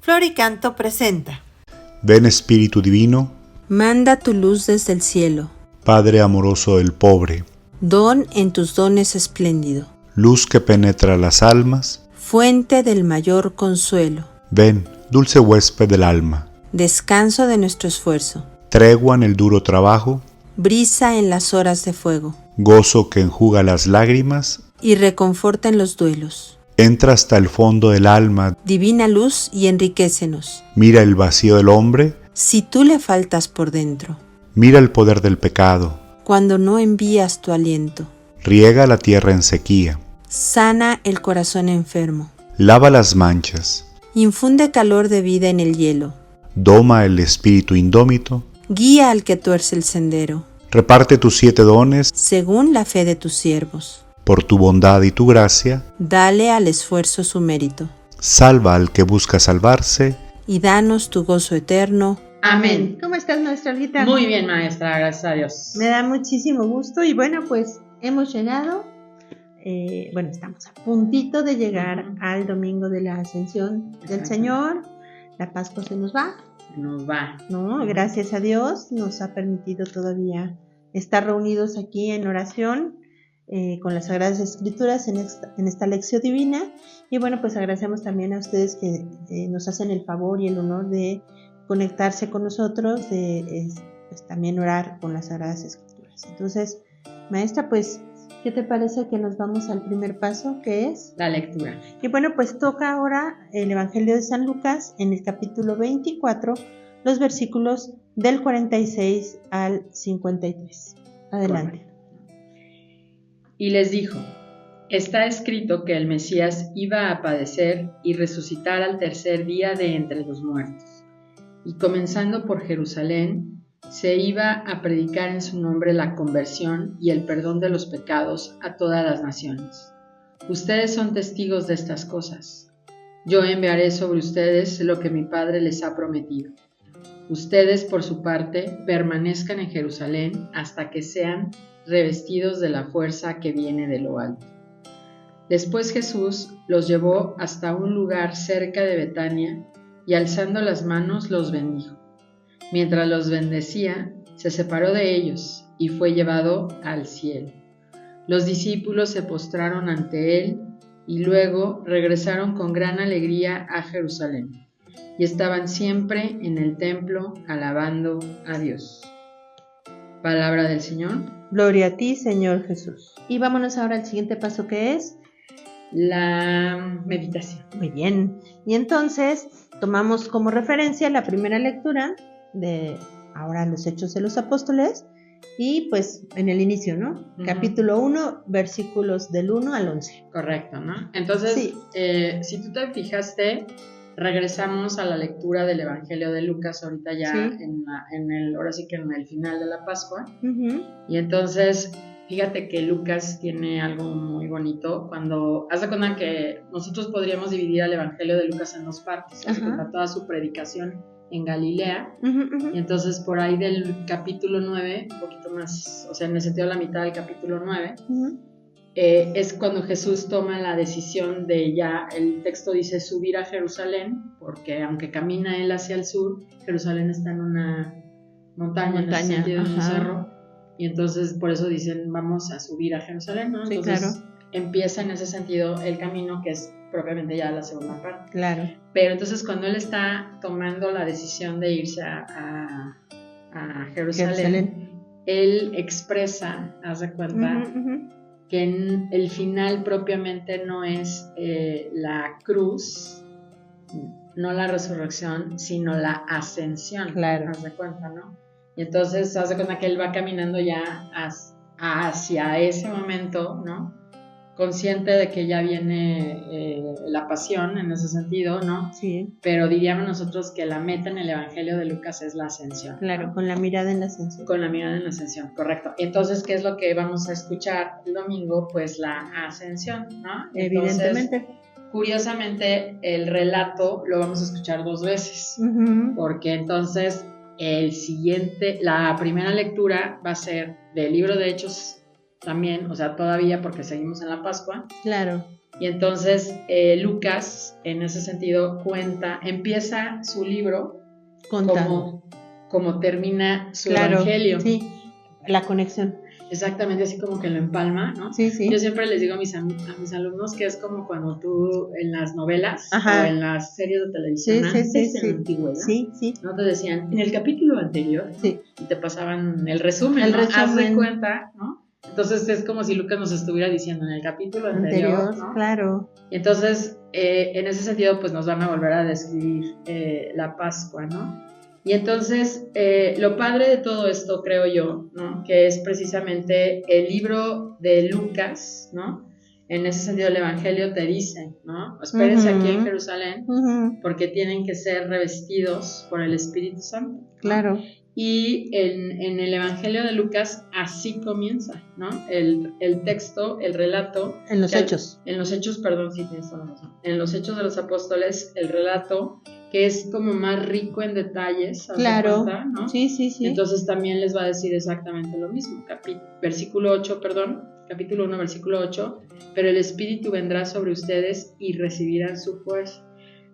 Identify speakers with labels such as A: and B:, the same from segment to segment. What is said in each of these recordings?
A: Flor y Canto presenta.
B: Ven Espíritu Divino,
C: manda tu luz desde el cielo,
B: Padre amoroso del pobre,
C: don en tus dones espléndido,
B: luz que penetra las almas,
C: fuente del mayor consuelo,
B: ven, dulce huésped del alma,
C: descanso de nuestro esfuerzo,
B: tregua en el duro trabajo,
C: brisa en las horas de fuego,
B: gozo que enjuga las lágrimas,
C: y reconforta en los duelos.
B: entra hasta el fondo del alma,
C: Divina luz y enriquécenos,
B: mira el vacío del hombre,
C: si tú le faltas por dentro,
B: mira el poder del pecado,
C: cuando no envías tu aliento,
B: riega la tierra en sequía,
C: sana el corazón enfermo,
B: lava las manchas,
C: infunde calor de vida en el hielo,
B: doma el espíritu indómito,
C: guía al que tuerce el sendero,
B: reparte tus 7 dones,
C: según la fe de tus siervos.
B: por tu bondad y tu gracia,
C: Dale al esfuerzo su mérito,
B: salva al que busca salvarse,
C: y danos tu gozo eterno.
D: Amén.
A: ¿Cómo estás, maestra Olguita?
D: Muy bien, maestra, gracias a Dios.
A: Me da muchísimo gusto y bueno, pues hemos llegado, estamos a puntito de llegar al domingo de la Ascensión del Señor. La Pascua se nos va, ¿no? Gracias a Dios nos ha permitido todavía estar reunidos aquí en oración con las Sagradas Escrituras en esta lección divina. Y bueno, pues agradecemos también a ustedes que nos hacen el favor y el honor de conectarse con nosotros, de pues también orar con las Sagradas Escrituras. Entonces, maestra, pues, ¿qué te parece que nos vamos al primer paso, que es?
D: La lectura.
A: Y bueno, pues toca ahora el Evangelio de San Lucas en el capítulo 24, los versículos del 46 al 53. Adelante.
D: Correcto. Y les dijo: está escrito que el Mesías iba a padecer y resucitar al tercer día de entre los muertos. Y comenzando por Jerusalén, se iba a predicar en su nombre la conversión y el perdón de los pecados a todas las naciones. Ustedes son testigos de estas cosas. Yo enviaré sobre ustedes lo que mi Padre les ha prometido. Ustedes, por su parte, permanezcan en Jerusalén hasta que sean revestidos de la fuerza que viene de lo alto. Después Jesús los llevó hasta un lugar cerca de Betania y alzando las manos los bendijo. Mientras los bendecía, se separó de ellos y fue llevado al cielo. Los discípulos se postraron ante él y luego regresaron con gran alegría a Jerusalén y estaban siempre en el templo alabando a Dios. Palabra del Señor.
A: Gloria a ti, Señor Jesús. Y vámonos ahora al siguiente paso, que es
D: la meditación.
A: Muy bien. Y entonces tomamos como referencia la primera lectura de ahora los Hechos de los Apóstoles y pues en el inicio, ¿no?
D: Uh-huh.
A: Capítulo 1, versículos del 1 al 11.
D: Correcto, ¿no? Entonces,
A: sí.
D: Si tú te fijaste, regresamos a la lectura del Evangelio de Lucas ahorita ya
A: sí.
D: Ahora sí que en el final de la Pascua.
A: Uh-huh.
D: Y entonces, fíjate que Lucas tiene algo muy bonito. Cuando haz de cuenta que nosotros podríamos dividir al Evangelio de Lucas en 2 partes, uh-huh. Toda su predicación en Galilea, uh-huh. Y entonces por ahí del capítulo 9, un poquito más, o sea, en el sentido de la mitad del capítulo 9, uh-huh. Es cuando Jesús toma la decisión de ya, el texto dice subir a Jerusalén, porque aunque camina él hacia el sur, Jerusalén está en una montaña. En ese sentido, en un cerro, y entonces por eso dicen vamos a subir a Jerusalén, ¿no?
A: Sí,
D: entonces
A: claro.
D: Empieza en ese sentido el camino, que es propiamente ya la segunda parte.
A: Claro.
D: Pero entonces cuando él está tomando la decisión de irse a Jerusalén, él expresa, haz de cuenta, uh-huh, uh-huh. que en el final propiamente no es la cruz, no la resurrección, sino la ascensión.
A: Claro.
D: Haz de cuenta, ¿no? Y entonces haz de cuenta que él va caminando ya hacia ese momento, ¿no? Consciente de que ya viene la pasión en ese sentido, ¿no?
A: Sí.
D: Pero diríamos nosotros que la meta en el Evangelio de Lucas es la ascensión.
A: Claro, ¿no? Con la mirada en la ascensión.
D: Con la mirada en la ascensión, correcto. Entonces, ¿qué es lo que vamos a escuchar el domingo? Pues la ascensión, ¿no?
A: Evidentemente.
D: Entonces, curiosamente, el relato lo vamos a escuchar 2 veces, uh-huh. Porque entonces la primera lectura va a ser del libro de Hechos también, o sea, todavía porque seguimos en la Pascua.
A: Claro.
D: Y entonces Lucas, en ese sentido, empieza su libro como termina su evangelio.
A: Sí, la conexión.
D: Exactamente, así como que lo empalma, ¿no?
A: Sí, sí.
D: Yo siempre les digo a mis alumnos que es como cuando tú en las novelas
A: Ajá.
D: o en las series de televisión antes, en la antigüedad,
A: sí.
D: ¿no? Te decían, en el capítulo anterior,
A: sí.
D: y te pasaban el resumen, ¿no? Haz de cuenta, ¿no? Entonces es como si Lucas nos estuviera diciendo en el capítulo anterior, ¿no?
A: Claro.
D: Y entonces, en ese sentido, pues nos van a volver a describir la Pascua, ¿no? Y entonces, lo padre de todo esto, creo yo, ¿no? Que es precisamente el libro de Lucas, ¿no? En ese sentido, el Evangelio te dice, ¿no? Espérense aquí en Jerusalén, porque tienen que ser revestidos por el Espíritu Santo, ¿no?
A: Claro.
D: Y en el Evangelio de Lucas así comienza, ¿no? El texto, el relato.
A: En los Hechos.
D: En los Hechos, perdón, sí tienes toda la razón. En los Hechos de los Apóstoles, el relato que es como más rico en detalles.
A: Claro,
D: cuenta, ¿no?
A: Sí.
D: Entonces también les va a decir exactamente lo mismo. Capítulo 1, versículo 8. Pero el Espíritu vendrá sobre ustedes y recibirán su fuerza.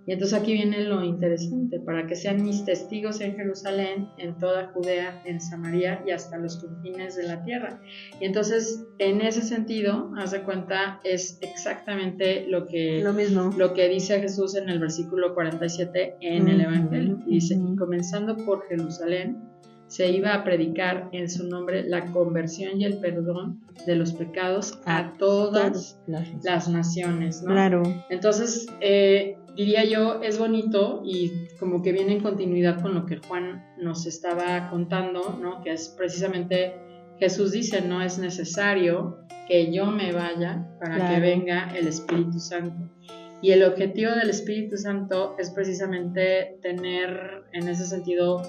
D: Y entonces aquí viene lo interesante, para que sean mis testigos en Jerusalén, en toda Judea, en Samaria y hasta los confines de la tierra. Y entonces, en ese sentido, haz de cuenta, es exactamente lo que dice Jesús en el versículo 47 en el Evangelio. Y dice, y comenzando por Jerusalén, se iba a predicar en su nombre la conversión y el perdón de los pecados a todas las naciones, ¿no?
A: Claro.
D: Entonces, diría yo, es bonito y como que viene en continuidad con lo que Juan nos estaba contando, ¿no? Que es precisamente, Jesús dice, no es necesario que yo me vaya para que venga el Espíritu Santo. Y el objetivo del Espíritu Santo es precisamente tener, en ese sentido,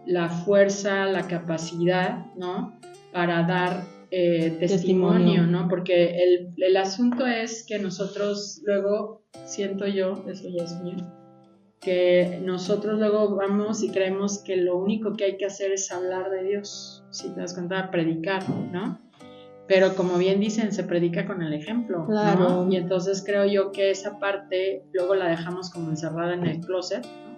D: la fuerza, la capacidad, ¿no? Para dar testimonio, ¿no? Porque el asunto es que nosotros luego, siento yo, eso ya es mío, que nosotros luego vamos y creemos que lo único que hay que hacer es hablar de Dios, si te das cuenta, predicar, ¿no? Pero como bien dicen, se predica con el ejemplo,
A: claro.
D: ¿no? Y entonces creo yo que esa parte luego la dejamos como encerrada en el closet, ¿no?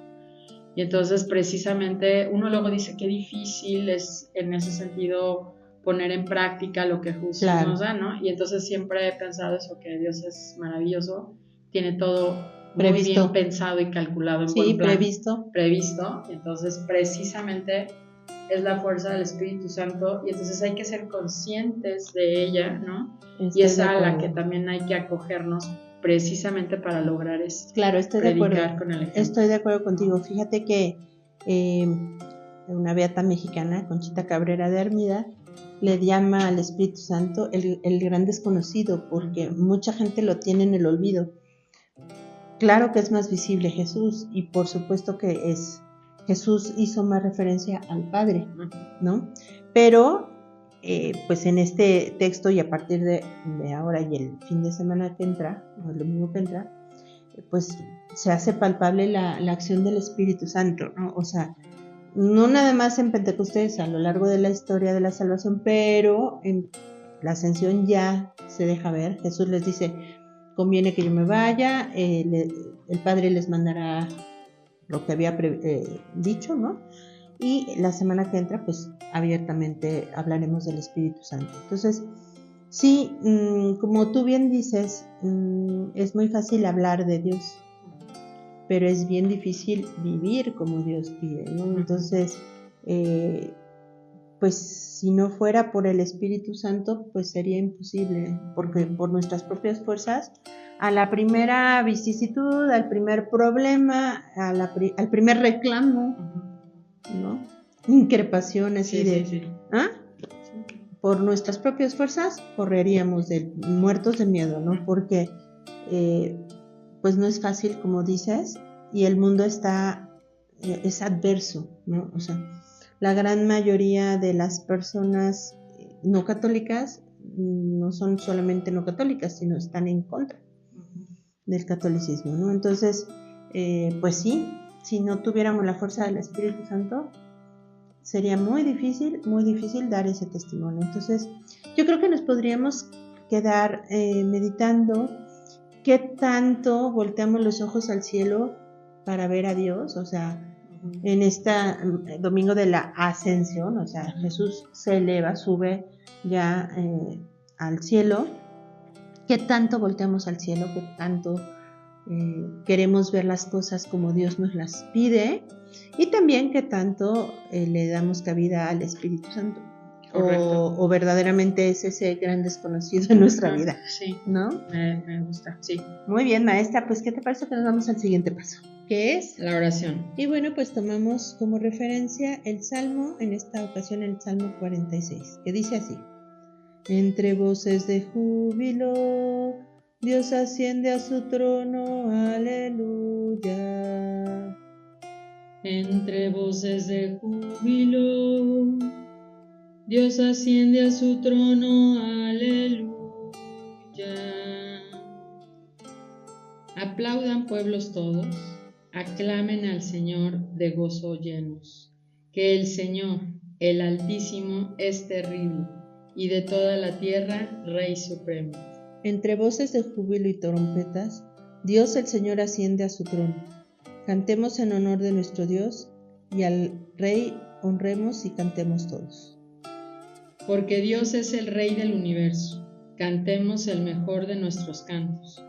D: Y entonces precisamente uno luego dice qué difícil es en ese sentido poner en práctica lo que Jesús nos da, ¿no? Y entonces siempre he pensado eso, que Dios es maravilloso, tiene todo muy bien pensado y calculado en buen plan. Previsto, entonces precisamente es la fuerza del Espíritu Santo y entonces hay que ser conscientes de ella, ¿no? Y es a la que también hay que acogernos precisamente para lograr esto.
A: Claro, estoy de acuerdo.
D: Con el ejemplo.
A: Estoy de acuerdo contigo. Fíjate que una beata mexicana, Conchita Cabrera de Armida, le llama al Espíritu Santo el gran desconocido, porque mucha gente lo tiene en el olvido. Claro que es más visible Jesús, y por supuesto que Jesús hizo más referencia al Padre, ¿no? Pero pues en este texto, y a partir de ahora y el fin de semana que entra, o el domingo que entra, pues se hace palpable la acción del Espíritu Santo, ¿no? O sea, no nada más en Pentecostés, a lo largo de la historia de la salvación, pero en la ascensión ya se deja ver. Jesús les dice, conviene que yo me vaya, el Padre les mandará lo que había dicho, ¿no? Y la semana que entra, pues abiertamente hablaremos del Espíritu Santo. Entonces, sí, como tú bien dices, es muy fácil hablar de Dios, pero es bien difícil vivir como Dios pide, ¿no? Entonces, pues si no fuera por el Espíritu Santo, pues sería imposible, porque por nuestras propias fuerzas, a la primera vicisitud, al primer problema, al primer reclamo, ¿no? Increpación así
D: sí.
A: ¿ah? Por nuestras propias fuerzas correríamos muertos de miedo, ¿no? Porque pues no es fácil, como dices, y el mundo es adverso, ¿no? O sea, la gran mayoría de las personas no católicas no son solamente no católicas, sino están en contra del catolicismo, ¿no? Entonces, pues sí, si no tuviéramos la fuerza del Espíritu Santo, sería muy difícil dar ese testimonio. Entonces, yo creo que nos podríamos quedar meditando ¿qué tanto volteamos los ojos al cielo para ver a Dios? O sea, en este domingo de la ascensión, o sea, Jesús se eleva, sube ya al cielo. ¿Qué tanto volteamos al cielo? ¿Qué tanto queremos ver las cosas como Dios nos las pide? Y también qué tanto le damos cabida al Espíritu Santo. O verdaderamente es ese gran desconocido en nuestra vida.
D: Sí,
A: ¿no?
D: Me gusta, sí.
A: Muy bien, maestra, pues ¿qué te parece que nos vamos al siguiente paso? ¿Qué es?
D: La oración.
A: Y bueno, pues tomamos como referencia el Salmo, en esta ocasión el Salmo 46, que dice así: entre voces de júbilo, Dios asciende a su trono, aleluya.
D: Entre voces de júbilo, Dios asciende a su trono, aleluya. Aplaudan pueblos todos, aclamen al Señor de gozo llenos, que el Señor, el Altísimo, es terrible, y de toda la tierra, Rey supremo.
A: Entre voces de júbilo y trompetas, Dios el Señor asciende a su trono. Cantemos en honor de nuestro Dios, y al Rey honremos y cantemos todos.
D: Porque Dios es el Rey del universo, cantemos el mejor de nuestros cantos.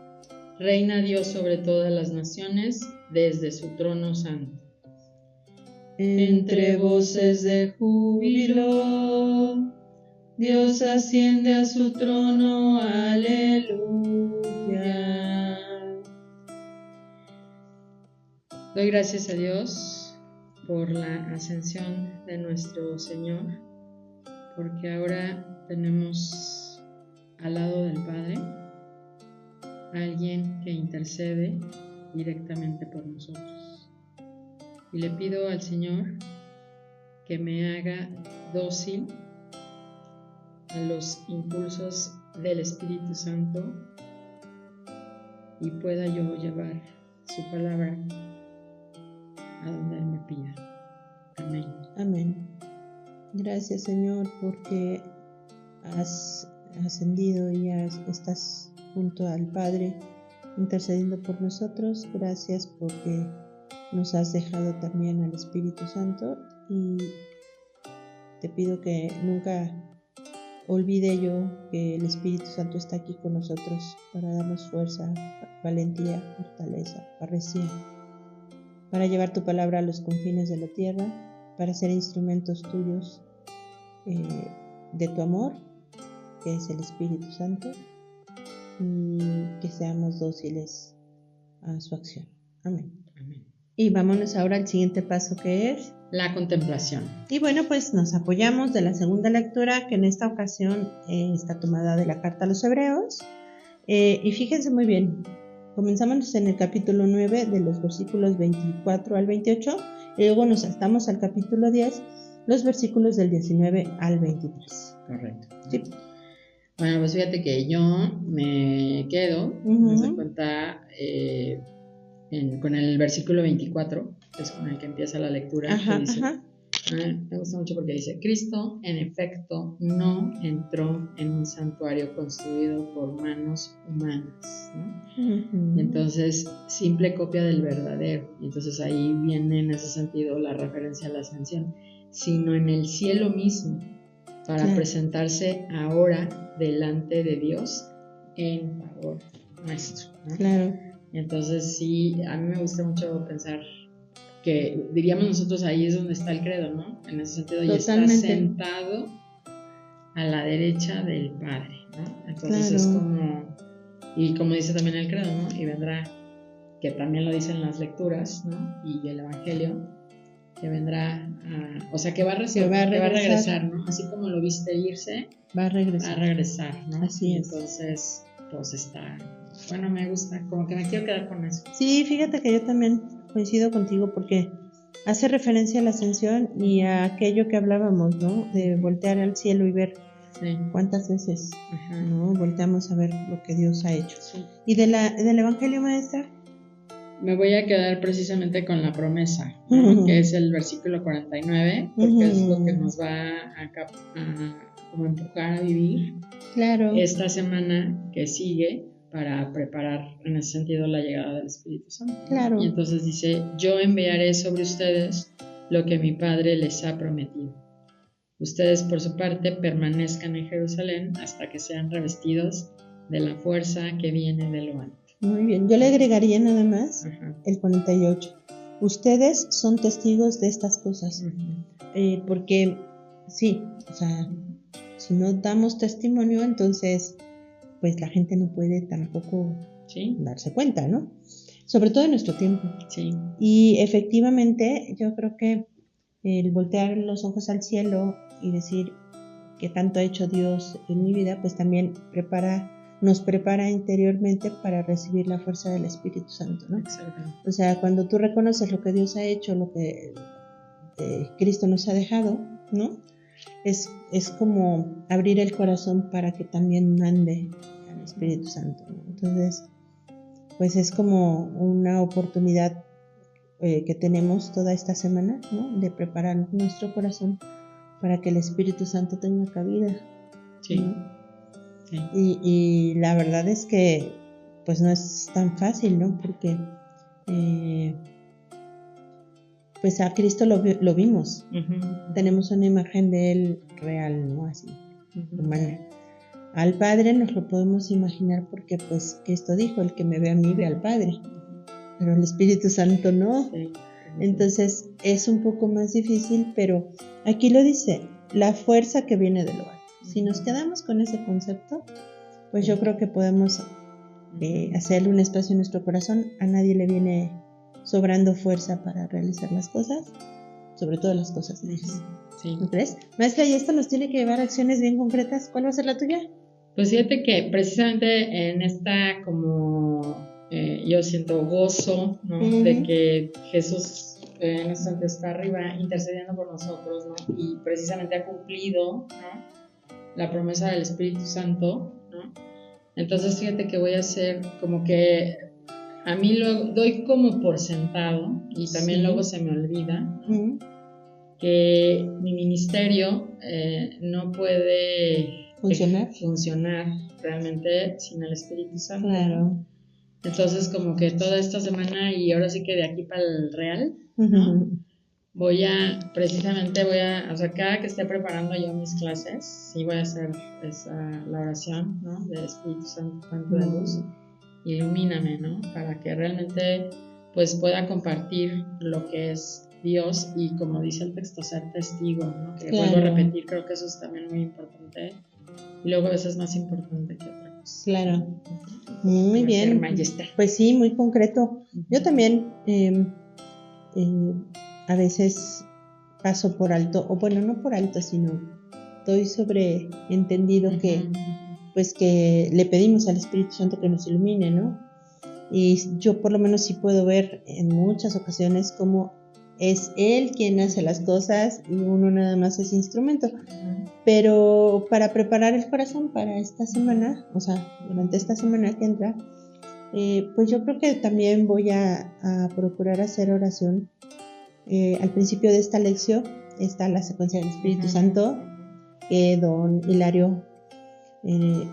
D: Reina Dios sobre todas las naciones, desde su trono santo. Entre voces de júbilo, Dios asciende a su trono, aleluya. Doy gracias a Dios por la ascensión de nuestro Señor, porque ahora tenemos al lado del Padre a alguien que intercede directamente por nosotros. Y le pido al Señor que me haga dócil a los impulsos del Espíritu Santo y pueda yo llevar su palabra a donde Él me pida. Amén.
A: Amén. Gracias, Señor, porque has ascendido y estás junto al Padre intercediendo por nosotros. Gracias porque nos has dejado también al Espíritu Santo, y te pido que nunca olvide yo que el Espíritu Santo está aquí con nosotros para darnos fuerza, valentía, fortaleza, parresía, para llevar tu palabra a los confines de la tierra, para ser instrumentos tuyos de tu amor, que es el Espíritu Santo, y que seamos dóciles a su acción. Amén.
D: Amén.
A: Y vámonos ahora al siguiente paso, que es
D: la contemplación.
A: Y bueno, pues nos apoyamos de la segunda lectura, que en esta ocasión está tomada de la carta a los Hebreos. Y fíjense muy bien, comenzamos en el capítulo 9 de los versículos 24 al 28, y luego nos saltamos al capítulo 10, los versículos del 19 al 23.
D: Correcto.
A: Sí.
D: Bueno, pues fíjate que yo me quedo, me doy cuenta, con el versículo 24, que es con el que empieza la lectura.
A: Ajá,
D: que dice,
A: ajá.
D: Me gusta mucho porque dice: Cristo, en efecto, no entró en un santuario construido por manos humanas, ¿no?
A: Uh-huh.
D: Entonces, simple copia del verdadero. Y entonces ahí viene en ese sentido la referencia a la ascensión, sino en el cielo mismo, para presentarse ahora delante de Dios en favor nuestro, ¿no?
A: Claro.
D: Entonces sí, a mí me gusta mucho pensar que, diríamos nosotros, ahí es donde está el credo, ¿no? En ese sentido, y está sentado a la derecha del Padre, ¿no? Entonces es como, y como dice también el credo, ¿no? Y vendrá, que también lo dicen las lecturas, ¿no? Y el Evangelio, que vendrá, o sea, que va a regresar, ¿no? Así como lo viste irse, va a regresar, ¿no?
A: Así es.
D: Entonces, pues está, bueno, me gusta, como que me quiero quedar con eso.
A: Sí, fíjate que yo también coincido contigo, porque hace referencia a la ascensión y a aquello que hablábamos, ¿no? De voltear al cielo y ver cuántas veces, ¿no? Volteamos a ver lo que Dios ha hecho. Sí. ¿Y del Evangelio, maestra?
D: Me voy a quedar precisamente con la promesa, ¿no? Que es el versículo 49, porque es lo que nos va a como empujar a vivir esta semana que sigue, para preparar en ese sentido la llegada del Espíritu Santo.
A: Claro.
D: Y entonces dice, yo enviaré sobre ustedes lo que mi Padre les ha prometido. Ustedes por su parte permanezcan en Jerusalén hasta que sean revestidos de la fuerza que viene de lo alto.
A: Muy bien, yo le agregaría nada más
D: Ajá.
A: el 48. Ustedes son testigos de estas cosas. Porque sí, o sea, si no damos testimonio, entonces pues la gente no puede tampoco
D: Sí,
A: darse cuenta, ¿no? Sobre todo en nuestro tiempo.
D: sí,
A: Y efectivamente, yo creo que el voltear los ojos al cielo y decir que tanto ha hecho Dios en mi vida, pues también nos prepara interiormente para recibir la fuerza del Espíritu Santo, ¿no?
D: exacto.
A: O sea, cuando tú reconoces lo que Dios ha hecho, lo que Cristo nos ha dejado, ¿no? Es como abrir el corazón para que también mande al Espíritu Santo, ¿no? Entonces, pues es como una oportunidad que tenemos toda esta semana, ¿no? De preparar nuestro corazón para que el Espíritu Santo tenga cabida.
D: Sí,
A: ¿no?
D: sí.
A: Y la verdad es que pues no es tan fácil, ¿no? Porque pues a Cristo lo vimos.
D: Ujú,
A: Tenemos una imagen de Él real, ¿no? Así,
D: ujú.
A: humana. Al Padre nos lo podemos imaginar porque pues Cristo dijo, el que me ve a mí ve al Padre, pero el Espíritu Santo no.
D: Sí.
A: Entonces es un poco más difícil, pero aquí lo dice, la fuerza que viene de lo alto. Si nos quedamos con ese concepto, pues yo creo que podemos hacerle un espacio en nuestro corazón. A nadie le viene sobrando fuerza para realizar las cosas, sobre todo las cosas de Dios.
D: Sí.
A: ¿No crees? Maestra, y esto nos tiene que llevar a acciones bien concretas. ¿Cuál va a ser la tuya?
D: Pues fíjate que precisamente en esta como yo siento gozo, ¿no?
A: Ujú.
D: De que Jesús en este instante está arriba intercediendo por nosotros, ¿no? Y precisamente ha cumplido, ¿no? La promesa del Espíritu Santo, ¿no? Entonces fíjate que voy a hacer como que a mí lo doy como por sentado y también
A: Sí.
D: luego se me olvida, ¿no?
A: Ujú.
D: Que mi ministerio no puede
A: Funcionar.
D: realmente sin el Espíritu Santo.
A: Claro.
D: Entonces como que toda esta semana y ahora sí que de aquí para el Real,
A: Ujú.
D: precisamente o sea, cada que esté preparando yo mis clases, sí voy a hacer la oración, ¿no? Del Espíritu Santo, Fuente de luz, ilumíname, ¿no? Para que realmente pues pueda compartir lo que es Dios y como dice el texto, ser testigo, ¿no? Que
A: Claro.
D: vuelvo a repetir, creo que eso es también muy importante y luego a veces más importante que otra cosa.
A: Claro. Muy
D: Como ser
A: bien.
D: majestad.
A: Pues sí, muy concreto. Yo también a veces paso por alto, o bueno, no por alto, sino doy sobre entendido que pues que le pedimos al Espíritu Santo que nos ilumine, ¿no? Y yo por lo menos sí puedo ver en muchas ocasiones cómo es Él quien hace las cosas y uno nada más es instrumento. Pero para preparar el corazón para esta semana, o sea, durante esta semana que entra, pues yo creo que también voy a procurar hacer oración. Al principio de esta lección está la secuencia del Espíritu Santo, que don Hilario,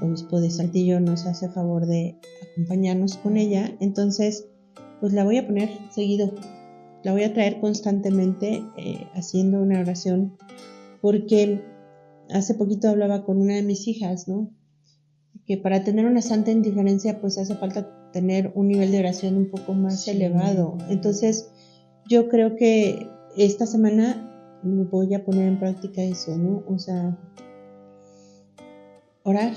A: obispo de Saltillo, nos hace favor de acompañarnos con ella. Entonces, pues la voy a poner seguido, la voy a traer constantemente haciendo una oración, porque hace poquito hablaba con una de mis hijas, ¿no? Que para tener una santa indiferencia pues hace falta tener un nivel de oración un poco más elevado. Entonces yo creo que esta semana voy a poner en práctica eso, ¿no? O sea, orar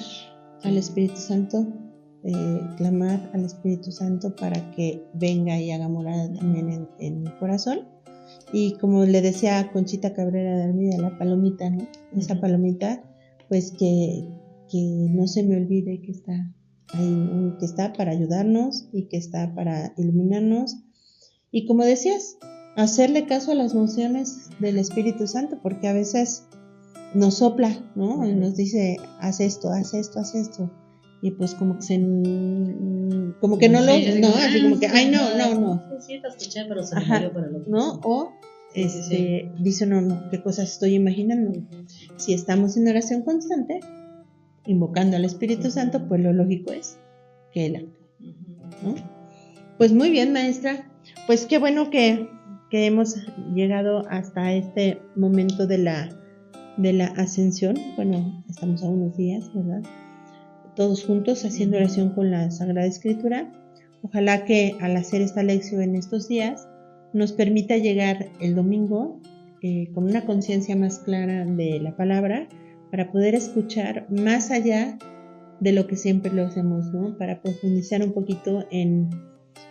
A: al Espíritu Santo, clamar al Espíritu Santo para que venga y haga morada también en mi corazón. Y como le decía a Conchita Cabrera de Armida, la palomita, ¿no? Esa palomita, pues que no se me olvide que está ahí, ¿no? Que está para ayudarnos y que está para iluminarnos. Y como decías, hacerle caso a las mociones del Espíritu Santo, porque a veces nos sopla, ¿no? Y nos dice, haz esto, haz esto, haz esto. Y pues como que como que no lo, no, así como que, ay, no.
D: Sí, te escuché, pero se me
A: Ajá,
D: dio para lo que
A: ¿no? O
D: Sí.
A: dice, no, qué cosas estoy imaginando. Si estamos en oración constante, invocando al Espíritu Santo, pues lo lógico es que Él actúe, ¿no? Pues muy bien, maestra. Pues qué bueno que hemos llegado hasta este momento de la ascensión. Bueno, estamos a unos días, ¿verdad? Todos juntos haciendo oración con la Sagrada Escritura. Ojalá que al hacer esta lección en estos días nos permita llegar el domingo con una conciencia más clara de la palabra, para poder escuchar más allá de lo que siempre lo hacemos, ¿no? Para profundizar un poquito en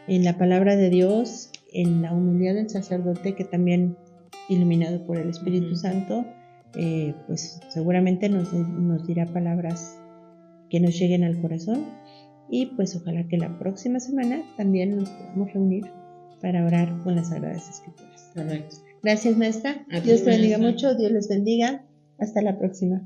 A: la palabra de Dios, en la humildad del sacerdote, que también, iluminado por el Espíritu Santo, pues seguramente nos dirá palabras que nos lleguen al corazón. Y pues ojalá que la próxima semana también nos podamos reunir para orar con las Sagradas Escrituras.
D: Correcto.
A: Gracias, maestra.
D: A ti,
A: Dios te bendiga
D: maestra.
A: mucho. Dios les bendiga. Hasta la próxima.